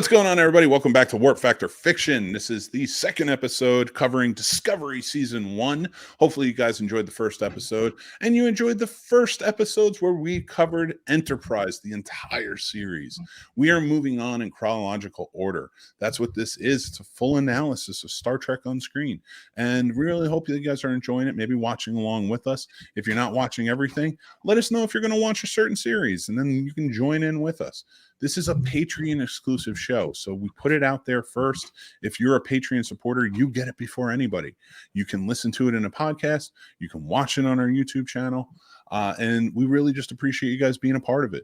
What's going on, everybody? Welcome back to Warp Factor Fiction. This is the second episode covering Discovery Season 1. Hopefully you guys enjoyed the first episode, and you enjoyed the first episodes where we covered Enterprise, the entire series. We are moving on in chronological order. That's what this is. It's a full analysis of Star Trek on screen, and we really hope you guys are enjoying it, maybe watching along with us. If you're not watching everything, let us know if you're going to watch a certain series, and then you can join in with us. This is a Patreon exclusive show, so we put it out there first. If you're a Patreon supporter, you get it before anybody. You can listen to it in a podcast. You can watch it on our YouTube channel, and we really just appreciate you guys being a part of it.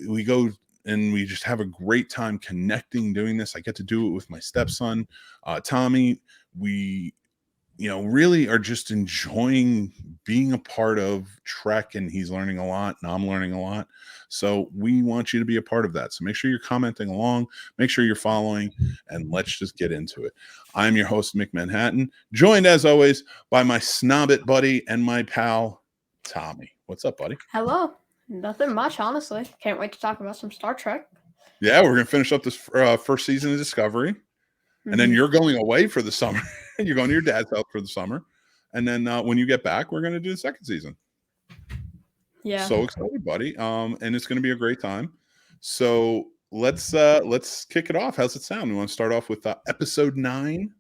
We go and we just have a great time connecting, doing this. I get to do it with my stepson, Tommy. We really are just enjoying being a part of Trek, and he's learning a lot and I'm learning a lot. So we want you to be a part of that. So make sure you're commenting along, make sure you're following, and let's just get into it. I'm your host, Mick Manhattan, joined as always by my snobbit buddy and my pal, Tommy. What's up, buddy? Hello. Nothing much, honestly. Can't wait to talk about some Star Trek. Yeah, we're going to finish up this first season of Discovery. And then you're going away for the summer. You're going to your dad's house for the summer. And then when you get back, we're going to do the second season. Yeah. So excited, buddy. And it's going to be a great time. So let's kick it off. How's it sound? We want to start off with episode 9.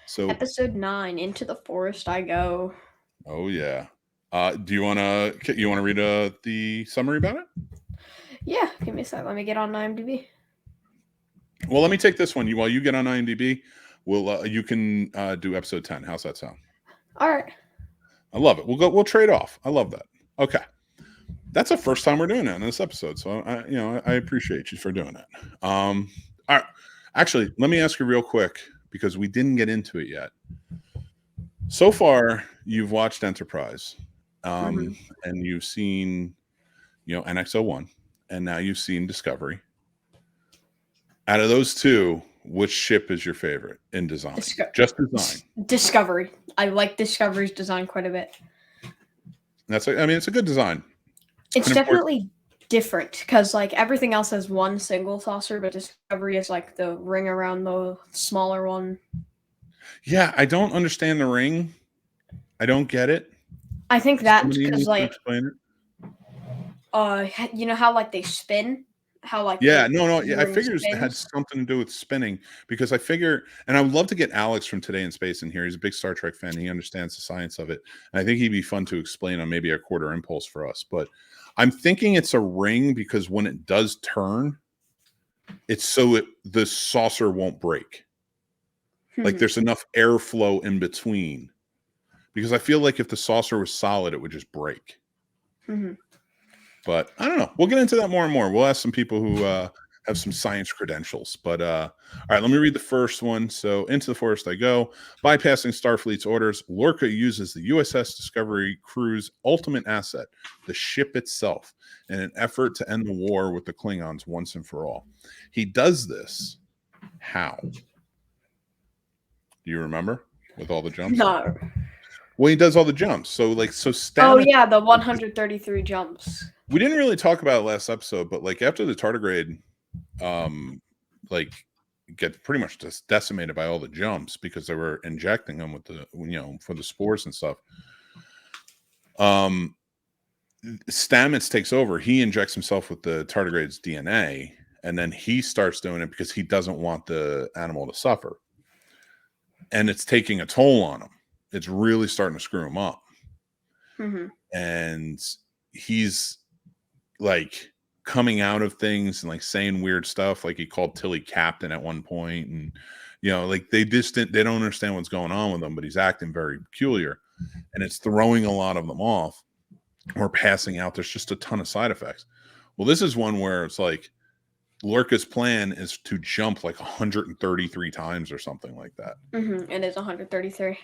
So episode 9, Into the Forest I Go. Oh yeah. Do you want to read the summary about it? Yeah, give me a sec. Let me get on IMDb. Well, let me take this one. While you get on IMDb, you can do episode 10. How's that sound? All right. I love it. We'll trade off. I love that. Okay. That's the first time we're doing that in this episode. So I appreciate you for doing it. All right. Actually, let me ask you real quick, because we didn't get into it yet. So far, you've watched Enterprise, and you've seen, NX-01, and now you've seen Discovery. Out of those two, which ship is your favorite in design? Just design. Discovery. I like Discovery's design quite a bit. It's a good design. It's definitely different, because everything else has one single saucer, but Discovery is the ring around the smaller one. Yeah, I don't understand the ring. I don't get it. I think that's because explain it. You know how they spin? How yeah, I figured it had something to do with spinning, because I figure, and I would love to get Alex from Today in Space in here. He's a big Star Trek fan. He understands the science of it, and I think he'd be fun to explain on maybe a quarter impulse for us. But I'm thinking it's a ring, because when it does turn, it's so the saucer won't break. There's enough airflow in between, because I feel like if the saucer was solid, it would just break. But I don't know. We'll get into that more and more. We'll ask some people who have some science credentials. But all right, let me read the first one. So, Into the Forest I Go. Bypassing Starfleet's orders, Lorca uses the U.S.S. Discovery crew's ultimate asset, the ship itself, in an effort to end the war with the Klingons once and for all. He does this. How? Do you remember? With all the jumps? No. Well, he does all the jumps. So Stamets. Oh yeah, the 133 jumps. We didn't really talk about it last episode, but after the tardigrade get pretty much just decimated by all the jumps, because they were injecting them with the for the spores and stuff. Stamets takes over. He injects himself with the tardigrade's DNA, and then he starts doing it because he doesn't want the animal to suffer. And it's taking a toll on him. It's really starting to screw him up. And he's coming out of things and saying weird stuff. He called Tilly Captain at one point, and they don't understand what's going on with him, but he's acting very peculiar, and it's throwing a lot of them off or passing out. There's just a ton of side effects. Well, this is one where it's Lorca's plan is to jump 133 times or something like that. It is 133.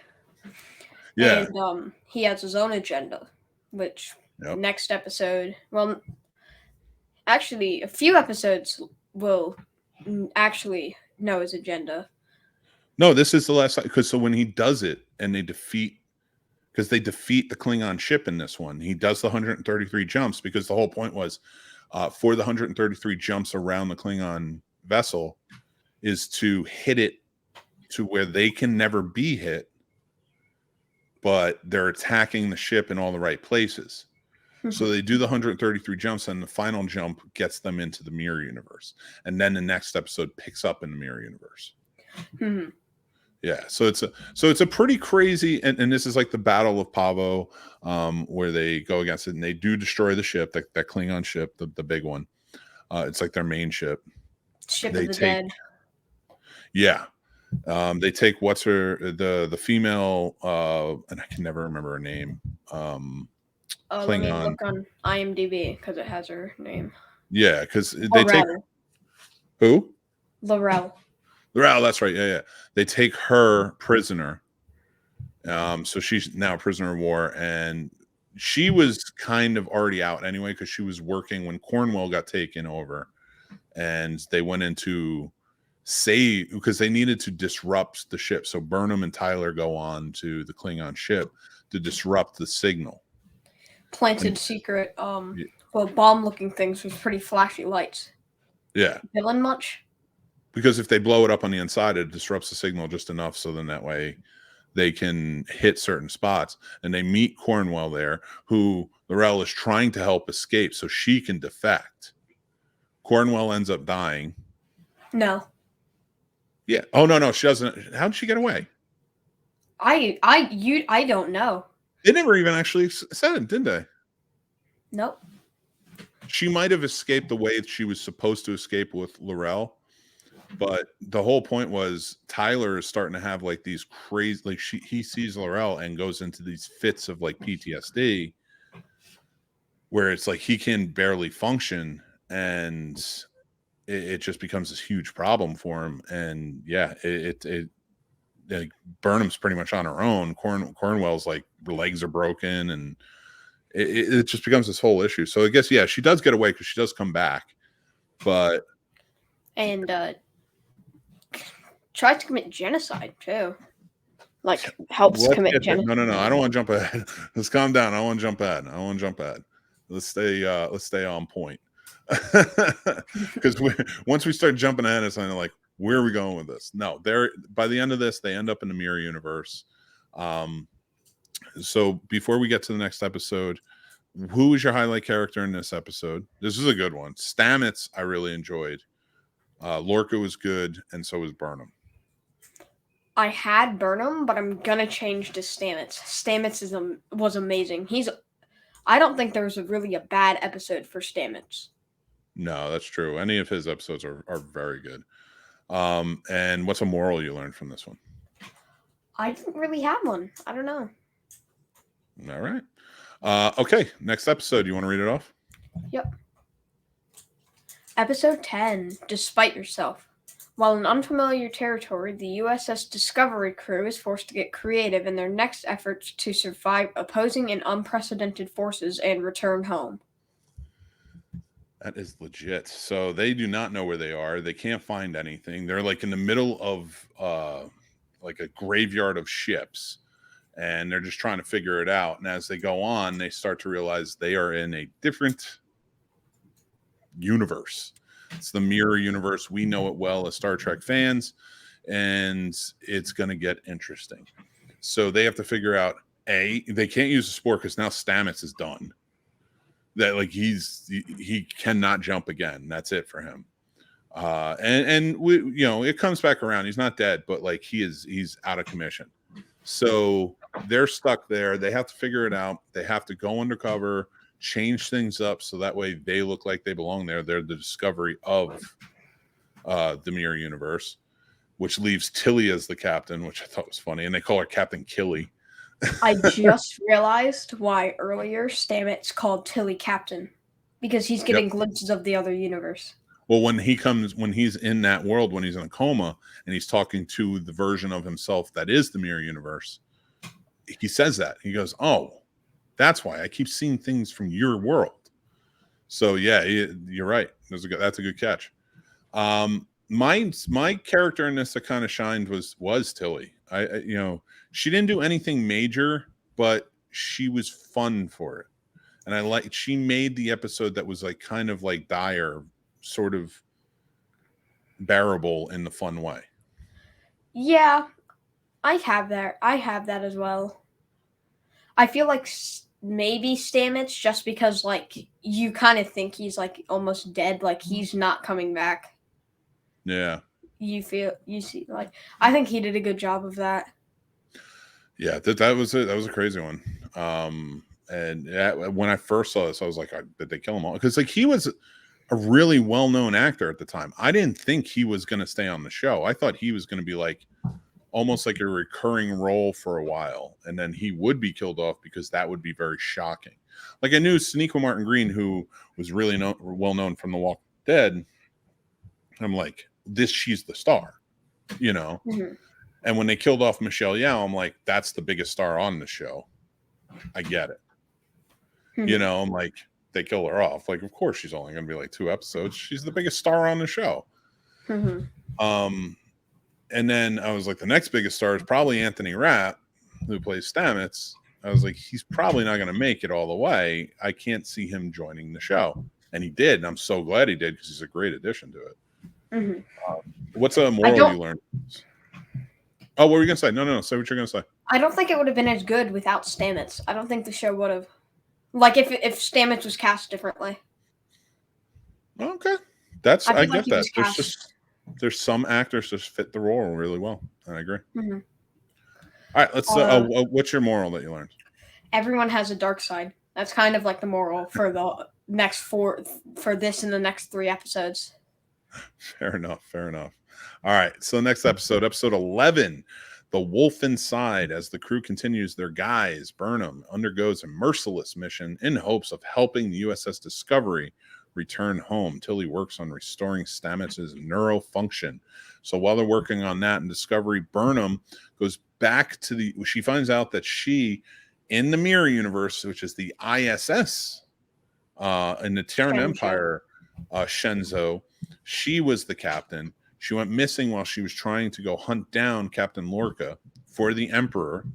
Yeah. And he has his own agenda, which next episode, well, actually, a few episodes will actually know his agenda. No, this is the last time, because when he does it and they defeat the Klingon ship in this one, he does the 133 jumps, because the whole point was for the 133 jumps around the Klingon vessel is to hit it to where they can never be hit, but they're attacking the ship in all the right places. So they do the 133 jumps, and the final jump gets them into the mirror universe. And then the next episode picks up in the mirror universe. Mm-hmm. Yeah, so it's a pretty crazy, and this is like the Battle of Pavo, where they go against it, and they do destroy the ship, that Klingon ship, the big one. It's like their main ship. Ship They of the take, Dead. Yeah, they take what's her the female, and I can never remember her name. Let me Klingon. look on IMDb because it has her name. Yeah, because they take who? Laurel. Laurel, that's right. Yeah. They take her prisoner. So she's now a prisoner of war, and she was kind of already out anyway because she was working when Cornwell got taken over, and they went into save because they needed to disrupt the ship. So Burnham and Tyler go on to the Klingon ship to disrupt the signal. Planted secret, bomb-looking things with pretty flashy lights. Yeah. Villain much? Because if they blow it up on the inside, it disrupts the signal just enough so then that way they can hit certain spots. And they meet Cornwell there, who Laurel is trying to help escape so she can defect. Cornwell ends up dying. No. Yeah. Oh, no, she doesn't. How did she get away? I don't know. They never even actually said it, didn't they? Nope. She might have escaped the way she was supposed to escape with Laurel, but the whole point was Tyler is starting to have like these crazy, like he sees Laurel and goes into these fits of like PTSD where it's like he can barely function, and it just becomes this huge problem for him. And yeah, it like Burnham's pretty much on her own. Cornwell's like legs are broken, and it just becomes this whole issue. So I guess she does get away because she does come back, but and tries to commit genocide too. Like helps commit genocide. No. I don't want to jump ahead. Let's calm down. I want to jump ahead. Let's stay on point. Because once we start jumping ahead, it's kind of like, where are we going with this? No, by the end of this, they end up in the mirror universe. So before we get to the next episode, who was your highlight character in this episode? This is a good one. Stamets, I really enjoyed. Lorca was good, and so was Burnham. I had Burnham, but I'm gonna change to Stamets. Stamets was amazing. I don't think there was really a bad episode for Stamets. No, that's true. Any of his episodes are very good. And what's a moral you learned from this one? I didn't really have one. I don't know. All right. Okay, next episode. You want to read it off? Yep. Episode 10, Despite Yourself. While in unfamiliar territory, the U.S.S. Discovery crew is forced to get creative in their next efforts to survive opposing and unprecedented forces and return home. That is legit. So they do not know where they are. They can't find anything. They're like in the middle of like a graveyard of ships, and they're just trying to figure it out. And as they go on, they start to realize they are in a different universe. It's the mirror universe. We know it well as Star Trek fans, and it's going to get interesting. So they have to figure out, they can't use the spore because now Stamets is done. That like he cannot jump again. That's it for him. And we, it comes back around. He's not dead, but like he's out of commission. So they're stuck there. They have to figure it out. They have to go undercover, change things up so that way they look like they belong there. They're the discovery of the mirror universe, which leaves Tilly as the captain, which I thought was funny. And they call her Captain Killy. I just realized why earlier Stamets called Tilly Captain, because he's getting glimpses of the other universe. Well, when he's in that world, when he's in a coma and he's talking to the version of himself that is the mirror universe, he says that. He goes, "Oh, that's why I keep seeing things from your world." So yeah, you're right. That's a good catch. My character in this that kind of shined was Tilly. She didn't do anything major, but she was fun for it. and she made the episode that was like kind of like dire, sort of bearable in the fun way. Yeah, I have that as well. I feel like maybe Stamets, just because like you kind of think he's like almost dead, like he's not coming back. Yeah. You see, like I think he did a good job of that. Yeah, that was a crazy one. And when I first saw this, I was like, did they kill him all? Because like he was a really well-known actor at the time. I didn't think he was going to stay on the show. I thought he was going to be like almost like a recurring role for a while, and then he would be killed off because that would be very shocking. Like I knew Sonequa Martin Green, who was really well known from The Walking Dead. I'm like, she's the star, you know. Mm-hmm. And when they killed off Michelle Yeoh, I'm like, that's the biggest star on the show. I get it. Mm-hmm. You know, I'm like, they kill her off. Like, of course she's only going to be like 2 episodes. She's the biggest star on the show. Mm-hmm. And then I was like, the next biggest star is probably Anthony Rapp, who plays Stamets. I was like, he's probably not going to make it all the way. I can't see him joining the show. And he did. And I'm so glad he did because he's a great addition to it. Mm-hmm. What's a moral you learned? Oh, what were you going to say? No. Say what you're going to say. I don't think it would have been as good without Stamets. I don't think the show would have. Like if Stamets was cast differently. Okay. I get that. There's some actors just fit the role really well. And I agree. Mm-hmm. All right, let's what's your moral that you learned? Everyone has a dark side. That's kind of like the moral for the next for this and the next 3 episodes. Fair enough. All right, so next episode 11, The Wolf Inside. As the crew continues their guise, Burnham undergoes a merciless mission in hopes of helping the U.S.S. Discovery return home. Tilly works on restoring Stamets' neural function. So while they're working on that in Discovery, Burnham goes back to she finds out that she, in the Mirror Universe, which is the ISS, in the Terran Empire, Shenzhou, she was the captain. She went missing while she was trying to go hunt down Captain Lorca for the Emperor.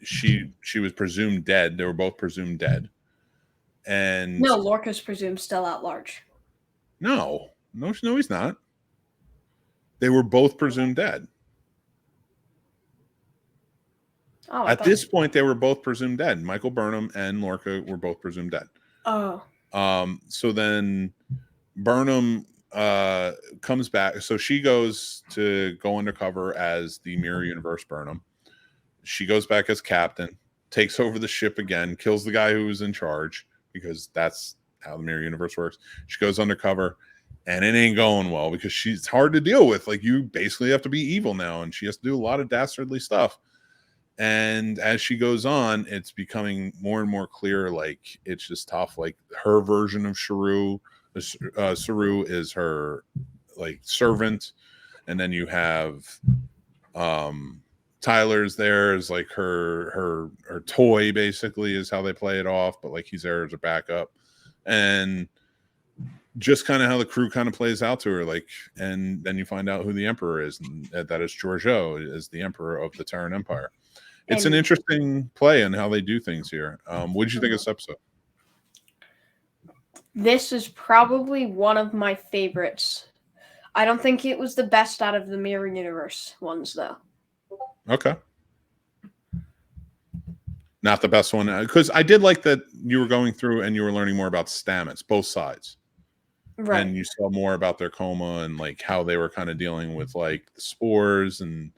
She was presumed dead. They were both presumed dead. And no, Lorca's presumed still at large. No, he's not. They were both presumed dead. Oh, at this point, they were both presumed dead. Michael Burnham and Lorca were both presumed dead. Oh. So then Burnham comes back. So she goes to go undercover as the Mirror Universe Burnham. She goes back as captain, takes over the ship again, kills the guy who was in charge, because that's how the Mirror Universe works. She goes undercover, and it ain't going well because she's hard to deal with. Like, you basically have to be evil now, and she has to do a lot of dastardly stuff. And as she goes on, it's becoming more and more clear, like, it's just tough. Like, her version of Saru is her, like, servant. And then you have Tyler's there as, like, her toy, basically, is how they play it off. But, like, he's there as a backup. And just kind of how the crew kind of plays out to her. Like, and then you find out who the Emperor is. And that is Georgiou, is the Emperor of the Terran Empire. It's an interesting play on how they do things here. What did you think of this episode? This is probably one of my favorites. I don't think it was the best out of the Mirror Universe ones, though. Okay. Not the best one. Because I did like that you were going through and you were learning more about Stamets, both sides. Right. And you saw more about their coma and, like, how they were kind of dealing with, like, the spores and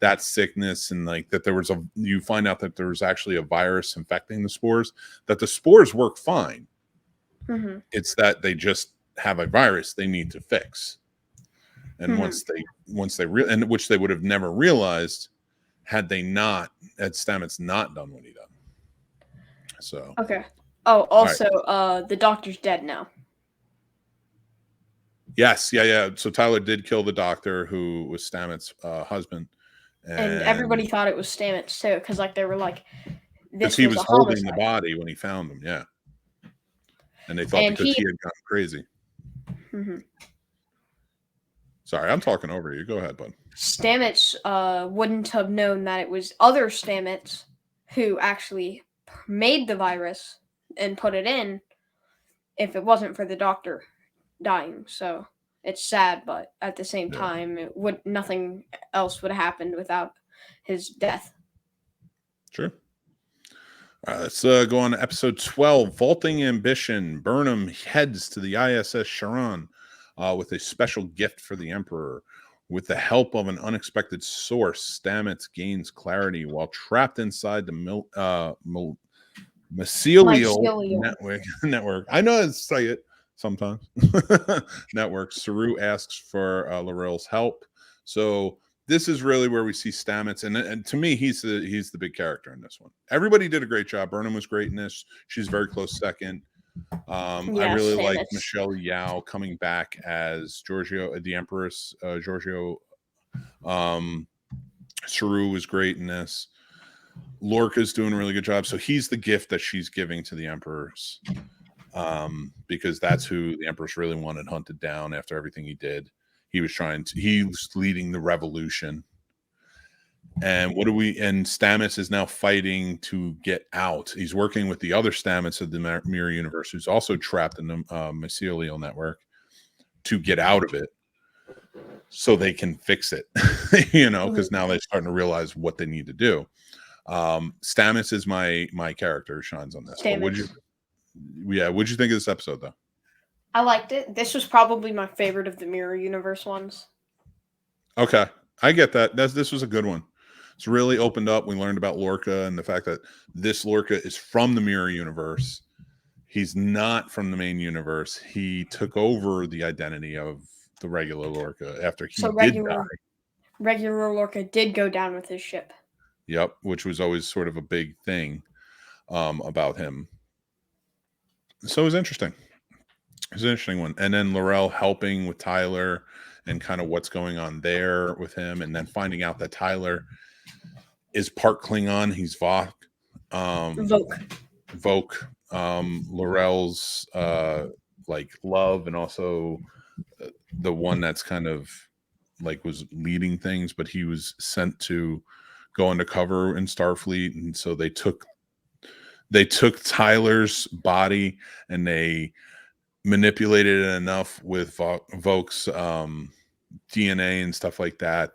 that sickness, and, like, that you find out that there was actually a virus infecting the spores, that the spores work fine. Mm-hmm. It's that they just have a virus they need to fix. And once they and which they would have never realized had Stamets not done what he done. So. Okay. Oh, also, right. The doctor's dead now. Yes. Yeah. So Tyler did kill the doctor, who was Stamets' husband. And everybody thought it was Stamets too, because, like, they were like, "This." He was holding the body when he found him, yeah. And they thought because he had gone crazy. Mm-hmm. Sorry, I'm talking over you. Go ahead, bud. Stamets wouldn't have known that it was other Stamets who actually made the virus and put it in if it wasn't for the doctor dying. So it's sad, but at the same Yeah. time, nothing else would have happened without his death. Sure. All right, let's go on to episode 12, Vaulting Ambition. Burnham heads to the ISS Charon with a special gift for the Emperor. With the help of an unexpected source, Stamets gains clarity while trapped inside the mycelial Mycelial. network. I know how to say it sometimes. Network. Saru asks for L'Orel's help. So this is really where we see Stamets, and to me, he's the big character in this one. Everybody did a great job. Burnham was great in this. She's very close second. I Yeah, really like Stamets. Michelle Yao coming back as Giorgio, the Empress. Giorgio. Saru was great in this. Lorca's doing a really good job. So he's the gift that she's giving to the Empress, because that's who the Empress really wanted hunted down after everything he did. He was leading the revolution. And Stamets is now fighting to get out. He's working with the other Stamets of the Mirror Universe, who's also trapped in the mycelial network, to get out of it so they can fix it, because now they're starting to realize what they need to do. Stamets is my character who shines on this. But what'd you think of this episode, though? I liked it. This was probably my favorite of the Mirror Universe ones. Okay, I get that. This was a good one. It's really opened up. We learned about Lorca and the fact that this Lorca is from the Mirror Universe. He's not from the main universe. He took over the identity of the regular Lorca after he did die. Regular Lorca did go down with his ship. Yep, which was always sort of a big thing about him. So it was interesting. It was an interesting one. And then L'Orel helping with Tyler and kind of what's going on there with him, and then finding out that Tyler is part Klingon. He's Vok. Voke. L'Orel's like love, and also the one that's kind of like was leading things, but he was sent to go undercover in Starfleet, and so they took Tyler's body and they manipulated it enough with Voke's DNA and stuff like that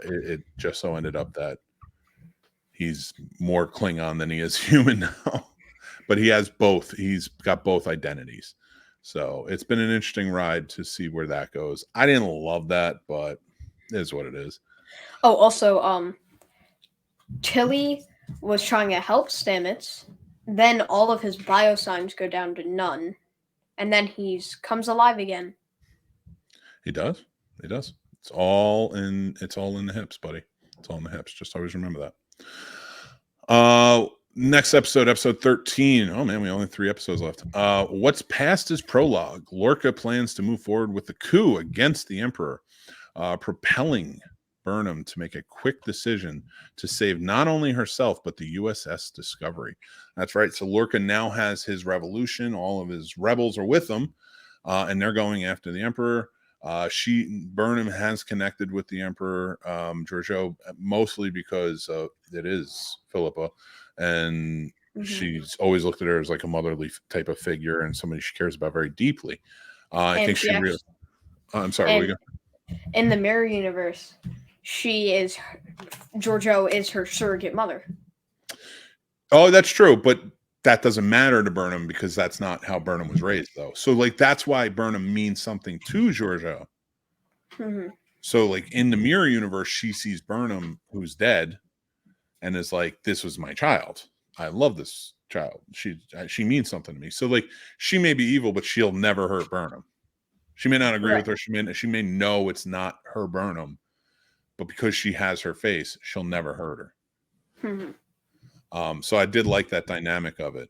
it just so ended up that he's more Klingon than he is human now. But he has both. He's got both identities. So it's been an interesting ride to see where that goes. I didn't love that, but it is what it is. Oh, also, Tilly was trying to help Stamets. Then all of his biosigns go down to none, and then he comes alive again. He does. He does. It's all in the hips, buddy. It's all in the hips. Just always remember that. Next episode 13. Oh man, we only have 3 episodes left. What's past is prologue. Lorca plans to move forward with the coup against the Emperor, propelling Burnham to make a quick decision to save not only herself but the U.S.S. Discovery. That's right. So Lorca now has his revolution. All of his rebels are with him, and they're going after the Emperor. Burnham has connected with the Emperor, Giorgio, mostly because it is Philippa, and she's always looked at her as like a motherly type of figure and somebody she cares about very deeply. I think she really. I'm sorry. What are you going? In the Mirror Universe, Giorgio is her surrogate mother. Oh, that's true, but that doesn't matter to Burnham because that's not how Burnham was raised, though. So, like, that's why Burnham means something to Giorgio. So, like, in the Mirror Universe, she sees Burnham, who's dead, and is like, "This was my child. I love this child. She means something to me." So, like, she may be evil, but she'll never hurt Burnham. She may not agree with her. She may know it's not her Burnham, but because she has her face, she'll never hurt her. So I did like that dynamic of it.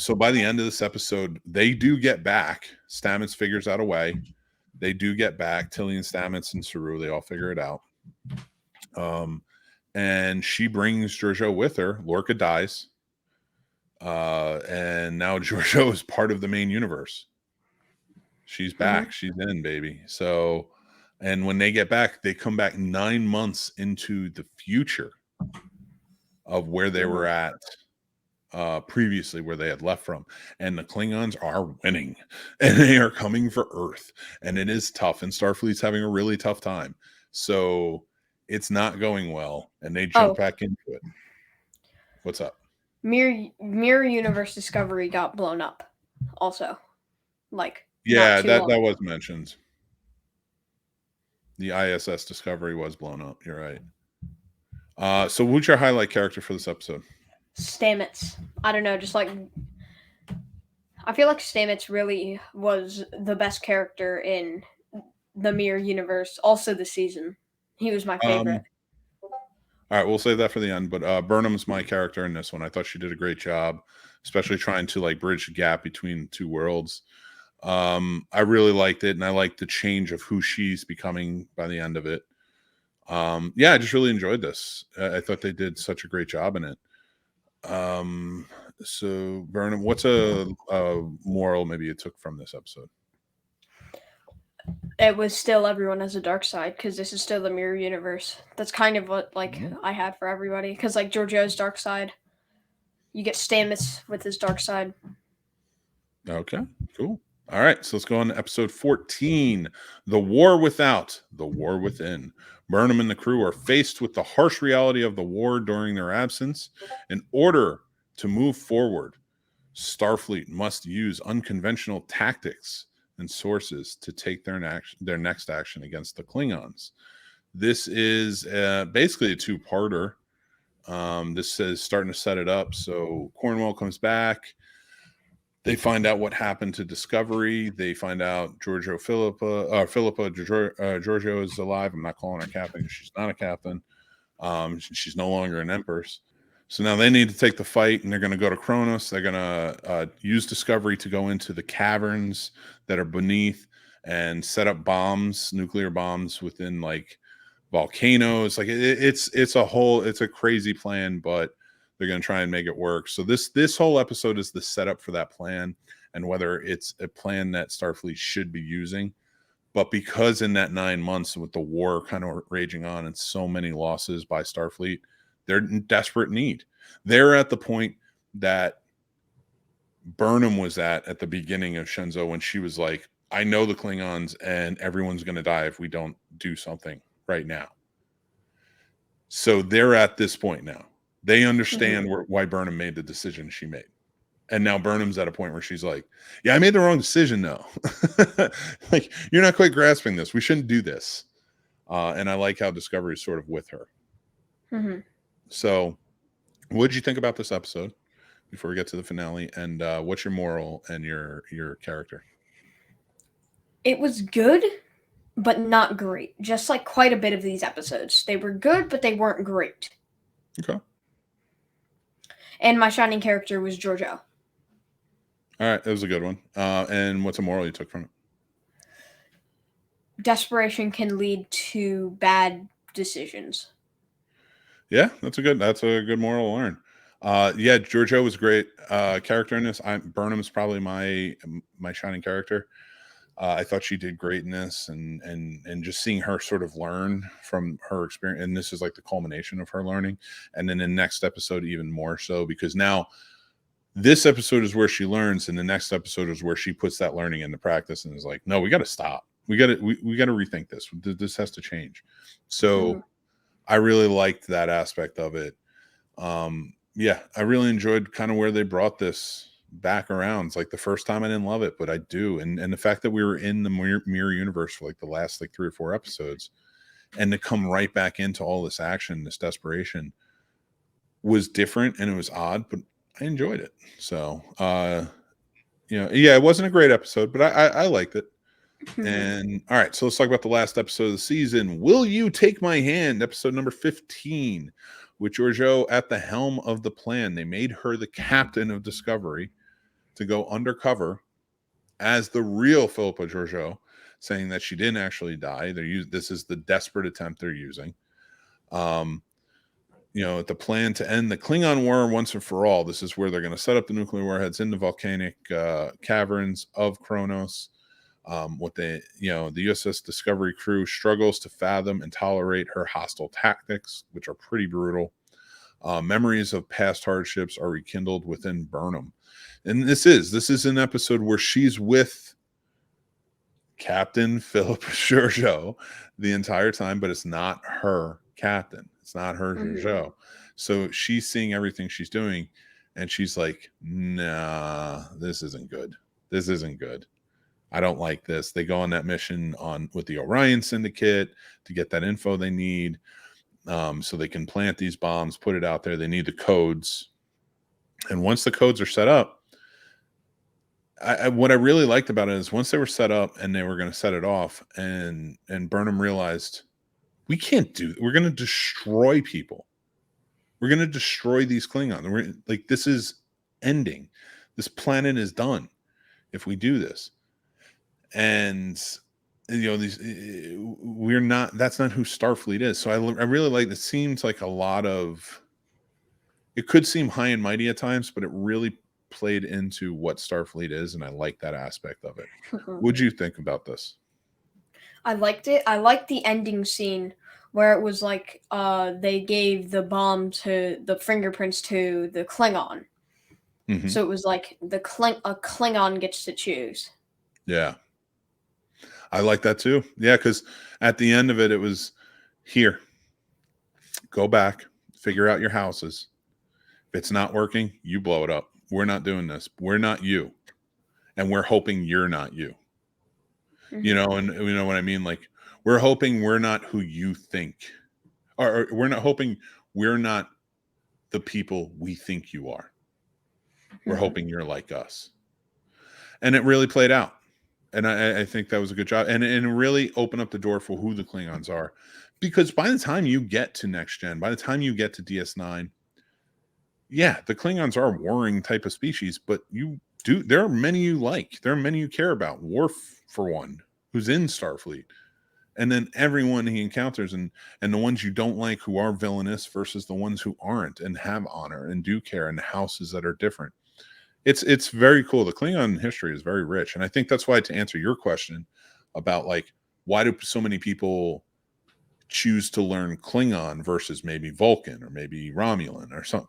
So by the end of this episode, they do get back. Stamets figures out a way. They do get back. Tilly and Stamets and Saru, they all figure it out. And she brings Giorgio with her. Lorca dies. And now Giorgio is part of the main universe. She's back. She's in, baby. So, and when they get back, they come back 9 months into the future. of where they were at previously, where they had left from, and the Klingons are winning, and they are coming for Earth, and it is tough, and Starfleet's having a really tough time, so it's not going well, and they jump back into it. What's up? Mirror Universe Discovery got blown up also, like, not Yeah, too that long. was mentioned. The ISS Discovery was blown up. You're right. So who's your highlight character for this episode? Stamets. I don't know, just like, I feel like Stamets really was the best character in the Mirror Universe, also this season. He was my favorite. All right, we'll save that for the end. But Burnham's my character in this one. I thought she did a great job, especially trying to like bridge the gap between two worlds. I really liked it, and I liked the change of who she's becoming by the end of it. Yeah, I just really enjoyed this. I thought they did such a great job in it. So Burnham, what's a moral maybe you took from this episode? It was still everyone has a dark side, because this is still the Mirror Universe. That's kind of what I had for everybody, because like Georgiou's dark side, you get Stamets with his dark side. Okay, cool. All right, so let's go on to episode 14, The War Without, The War Within. Burnham and the crew are faced with the harsh reality of the war during their absence. In order to move forward, Starfleet must use unconventional tactics and sources to take their next action against the Klingons. This is basically a two-parter. This is starting to set it up. So Cornwell comes back. They find out what happened to Discovery. They find out Philippa Giorgio is alive. I'm not calling her captain because she's not a captain. She's no longer an empress. So now they need to take the fight, and they're going to go to Kronos. They're going to use Discovery to go into the caverns that are beneath and set up bombs, nuclear bombs within like volcanoes. Like it's a crazy plan, but they're going to try and make it work. So this whole episode is the setup for that plan, and whether it's a plan that Starfleet should be using. But because in that 9 months with the war kind of raging on and so many losses by Starfleet, they're in desperate need. They're at the point that Burnham was at the beginning of Shenzhou, when she was like, I know the Klingons and everyone's going to die if we don't do something right now. So they're at this point now. They understand why Burnham made the decision she made. And now Burnham's at a point where she's like, yeah, I made the wrong decision though. Like, you're not quite grasping this. We shouldn't do this. And I like how Discovery is sort of with her. So what did you think about this episode before we get to the finale? And what's your moral and your character? It was good, but not great. Just like quite a bit of these episodes. They were good, but they weren't great. Okay. And my shining character was Georgiou. All right, that was a good one. And what's a moral you took from it? Desperation can lead to bad decisions. Yeah, that's a good moral to learn. Yeah, Georgiou was a great character in this. Burnham's probably my shining character. I thought she did great in this, and just seeing her sort of learn from her experience, and this is like the culmination of her learning. And then the next episode, even more so, because now this episode is where she learns, and the next episode is where she puts that learning into practice and is like, no, we got to stop. We got to rethink this. This has to change. So I really liked that aspect of it. Yeah, I really enjoyed kind of where they brought this back around. It's like the first time I didn't love it, but I do. And the fact that we were in the mirror universe for like the last like 3 or 4 episodes, and to come right back into all this action, this desperation, was different, and it was odd, but I enjoyed it. So yeah, it wasn't a great episode, but I liked it. And all right, so let's talk about the last episode of the season. Will You Take My Hand? Episode number 15, with Georgiou at the helm of the plan. They made her the captain of Discovery to go undercover as the real Philippa Georgiou, saying that she didn't actually die. This is the desperate attempt they're using. The plan to end the Klingon war once and for all. This is where they're going to set up the nuclear warheads in the volcanic caverns of Kronos. The U.S.S. Discovery crew struggles to fathom and tolerate her hostile tactics, which are pretty brutal. Memories of past hardships are rekindled within Burnham. And this is an episode where she's with Captain Philip Georgiou the entire time, but it's not her captain. It's not her Georgiou. So she's seeing everything she's doing, and she's like, nah, this isn't good. This isn't good. I don't like this. They go on that mission with the Orion Syndicate to get that info they need, so they can plant these bombs, put it out there. They need the codes. And once the codes are set up, what I really liked about it is once they were set up and they were going to set it off, and Burnham realized we can't do. We're going to destroy people. We're going to destroy these Klingons. This is ending. This planet is done if we do this. And we're not. That's not who Starfleet is. So I really like. It seems like a lot of. It could seem high and mighty at times, but it really played into what Starfleet is, and I like that aspect of it. What'd you think about this? I liked it. I liked the ending scene where it was like they gave the bomb to the fingerprints to the Klingon. Mm-hmm. So it was like a Klingon gets to choose. Yeah. I like that too. Yeah, because at the end of it, it was, here, go back, figure out your houses. If it's not working, you blow it up. We're not doing this. We're not you. And we're hoping you're not you. Mm-hmm. And you know what I mean? Like, we're hoping we're not who you think. Or we're not hoping we're not the people we think you are. We're hoping you're like us. And it really played out. And I think that was a good job. And it really opened up the door for who the Klingons are. Because by the time you get to Next Gen, by the time you get to DS9, yeah, the Klingons are a warring type of species, but there are many you like. There are many you care about. Worf, for one, who's in Starfleet. And then everyone he encounters and the ones you don't like who are villainous versus the ones who aren't and have honor and do care, and the houses that are different. It's very cool. The Klingon history is very rich. And I think that's why, to answer your question about like, why do so many people choose to learn Klingon versus maybe Vulcan or maybe Romulan or something?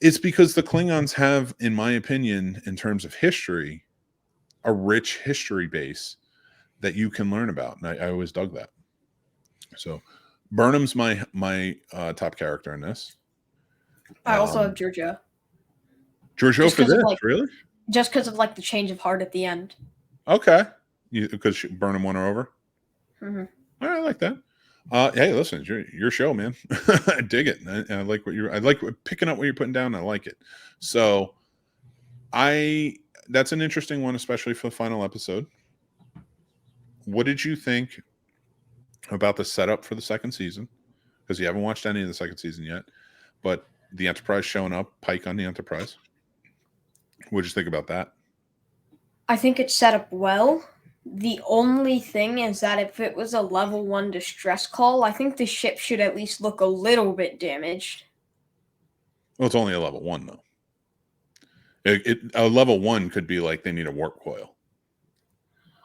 It's because the Klingons have, in my opinion, in terms of history, a rich history base that you can learn about. And I always dug that. So Burnham's my top character in this. I also have Georgiou. Georgiou for this, really? Just because of like the change of heart at the end. Okay. Because Burnham won her over? Mm-hmm. I like that. Hey, listen, it's your show, man. I dig it. I like I like picking up what you're putting down. I like it. So that's an interesting one, especially for the final episode. What did you think about the setup for the second season? Because you haven't watched any of the second season yet, but the Enterprise showing up, Pike on the Enterprise. What did you think about that? I think it's set up well. The only thing is that if it was a level 1 distress call, I think the ship should at least look a little bit damaged. Well, it's only a level 1, though. A level 1 could be like they need a warp coil.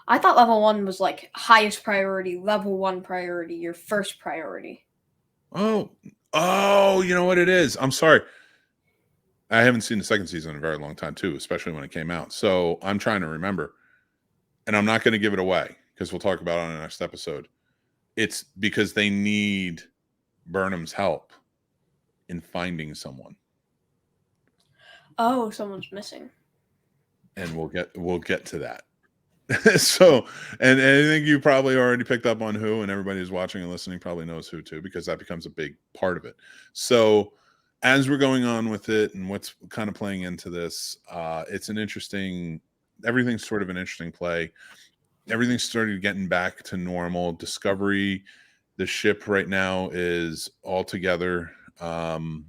I thought level 1 was like highest priority, level 1 priority, your first priority. Oh, you know what it is? I'm sorry. I haven't seen the second season in a very long time, too, especially when it came out. So I'm trying to remember. And I'm not going to give it away because we'll talk about it on the next episode. It's because they need Burnham's help in finding someone. Oh, someone's missing. And we'll get to that. So, and I think you probably already picked up on who, and everybody who's watching and listening probably knows who too, because that becomes a big part of it. So as we're going on with it and what's kind of playing into this, everything's sort of an interesting play. Everything's started getting back to normal. Discovery, the ship right now is all together. Georgiou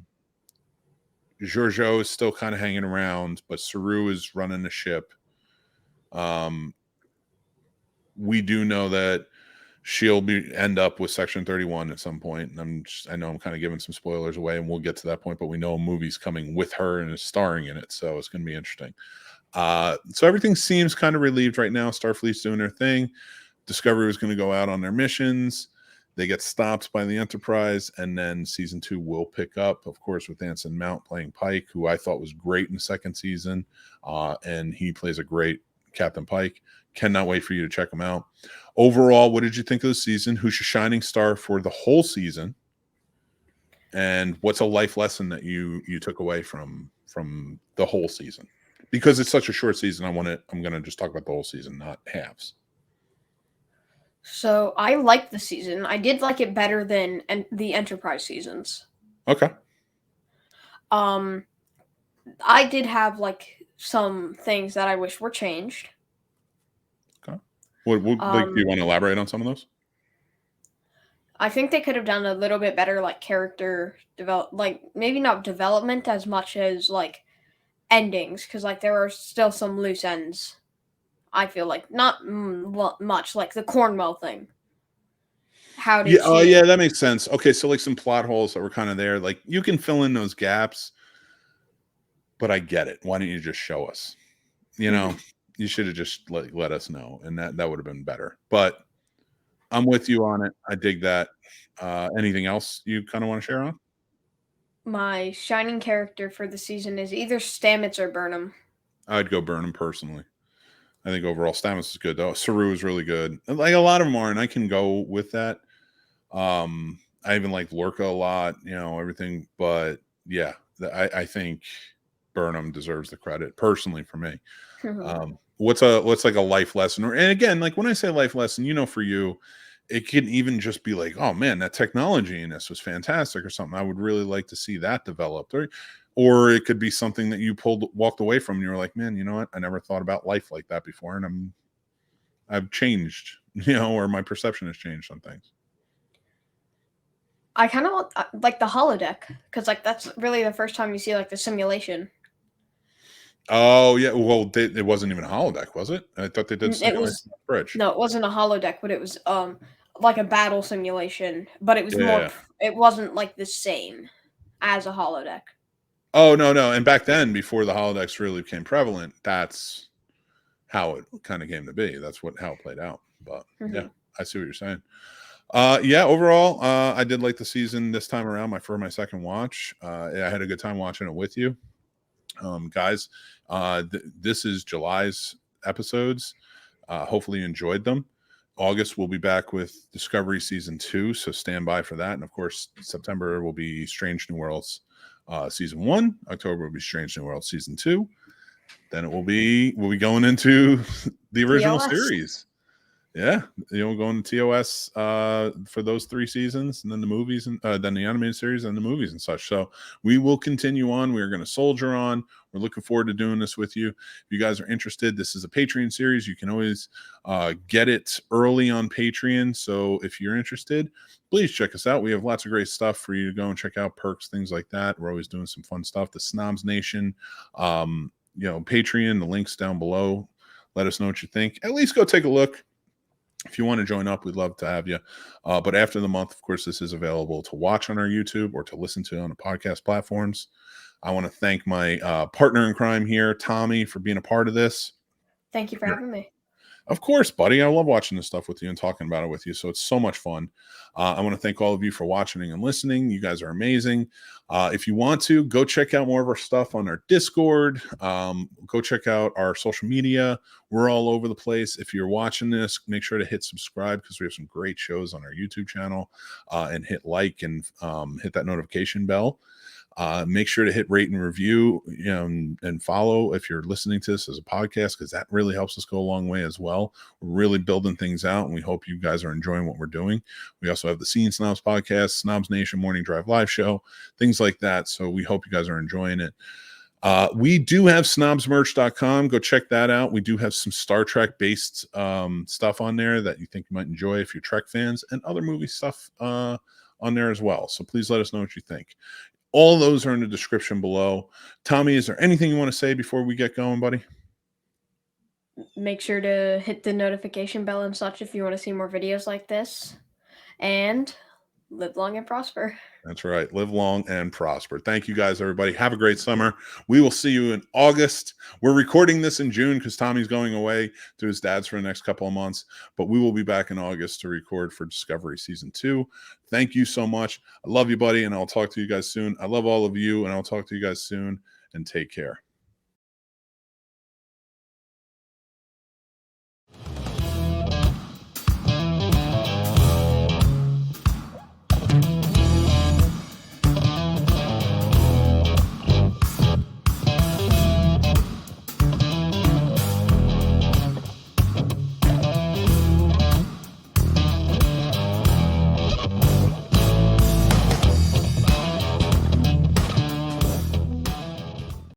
is still kind of hanging around, but Saru is running the ship. We do know that she'll end up with Section 31 at some point. And I know I'm kind of giving some spoilers away, and we'll get to that point, but we know a movie's coming with her and is starring in it. So it's going to be interesting. So everything seems kind of relieved right now. Starfleet's doing their thing. Discovery was going to go out on their missions. They get stopped by the Enterprise, and then season 2 will pick up, of course, with Anson Mount playing Pike, who I thought was great in the second season, and he plays a great Captain Pike. Cannot wait for you to check him out. Overall, what did you think of the season? Who's your shining star for the whole season? And what's a life lesson that you took away from the whole season? Because it's such a short season, I'm going to just talk about the whole season, not halves. So I liked the season. I did like it better than the Enterprise seasons. Okay. I did have like some things that I wish were changed. Okay. What like, do you want to elaborate on some of those? I think they could have done a little bit better, like character like maybe not development as much as like endings, because like there are still some loose ends. I feel like not much, like the Cornwell thing. How Yeah, did oh she? yeah, that makes sense. Okay, so like some plot holes that were kind of there, like you can fill in those gaps, but I get it. Why don't you just show us? You know, you should have just let us know, and that would have been better. But I'm with you on it. I dig that. Anything else you kind of want to share on? My shining character for the season is either Stamets or Burnham. I'd go Burnham personally. I think overall Stamets is good though. Saru is really good. Like a lot of them are, and I can go with that. I even like Lorca a lot, everything. But yeah, I think Burnham deserves the credit personally for me. What's like a life lesson, and again, like when I say life lesson, for you, it can even just be like, oh man, that technology in this was fantastic, or something. I would really like to see that developed, or it could be something that you walked away from, and you were like, man, you know what? I never thought about life like that before, and I've changed, or my perception has changed on things. I kind of like the holodeck, because like that's really the first time you see like the simulation. Oh yeah, well, it wasn't even a holodeck, was it? I thought they did It simulation was on the bridge. no, it wasn't a holodeck, but it was like a battle simulation, but it was more. Yeah. It wasn't like the same as a holodeck. Oh no, no. And back then, before the holodecks really became prevalent, that's how it kind of came to be. That's how it played out. But yeah, I see what you're saying. Yeah, overall, I did like the season this time around. For my second watch, I had a good time watching it with you, guys. This is July's episodes. Hopefully, you enjoyed them. August we'll be back with Discovery season 2, so stand by for that. And of course, September will be Strange New Worlds season 1. October will be Strange New Worlds season 2. Then we'll be going into the original TOS. series. Yeah, going to TOS for those 3 seasons, and then the movies, and then the animated series, and the movies and such. So we will continue on. We are going to soldier on. We're looking forward to doing this with you. If you guys are interested, this is a Patreon series. You can always get it early on Patreon. So if you're interested, please check us out. We have lots of great stuff for you to go and check out, perks, things like that. We're always doing some fun stuff. The Snobs Nation, Patreon, the link's down below. Let us know what you think. At least go take a look. If you want to join up, we'd love to have you. But after the month, of course, this is available to watch on our YouTube or to listen to on the podcast platforms. I want to thank my partner in crime here, Tommy, for being a part of this. Thank you for having me. Of course, buddy. I love watching this stuff with you and talking about it with you. So it's so much fun. I want to thank all of you for watching and listening. You guys are amazing. If you want to, go check out more of our stuff on our Discord. Go check out our social media. We're all over the place. If you're watching this, make sure to hit subscribe, because we have some great shows on our YouTube channel, and hit like and hit that notification bell. Make sure to hit rate and review, and follow if you're listening to this as a podcast, because that really helps us go a long way as well. We're really building things out, and we hope you guys are enjoying what we're doing. We also have the Scene Snobs podcast, Snobs Nation Morning Drive live show, things like that. So we hope you guys are enjoying it. We do have snobsmerch.com. Go check that out. We do have some Star Trek based stuff on there that you think you might enjoy if you're Trek fans, and other movie stuff on there as well. So please let us know what you think. All those are in the description below. Tommy, is there anything you want to say before we get going, buddy? Make sure to hit the notification bell and such if you want to see more videos like this. And Live long and prosper. That's right. Live long and prosper. Thank you guys, everybody. Have a great summer. We will see you in August. We're recording this in June because Tommy's going away to his dad's for the next couple of months, but we will be back in August to record for Discovery Season 2. Thank you so much. I love you, buddy, and I'll talk to you guys soon. I love all of you, and I'll talk to you guys soon, and take care.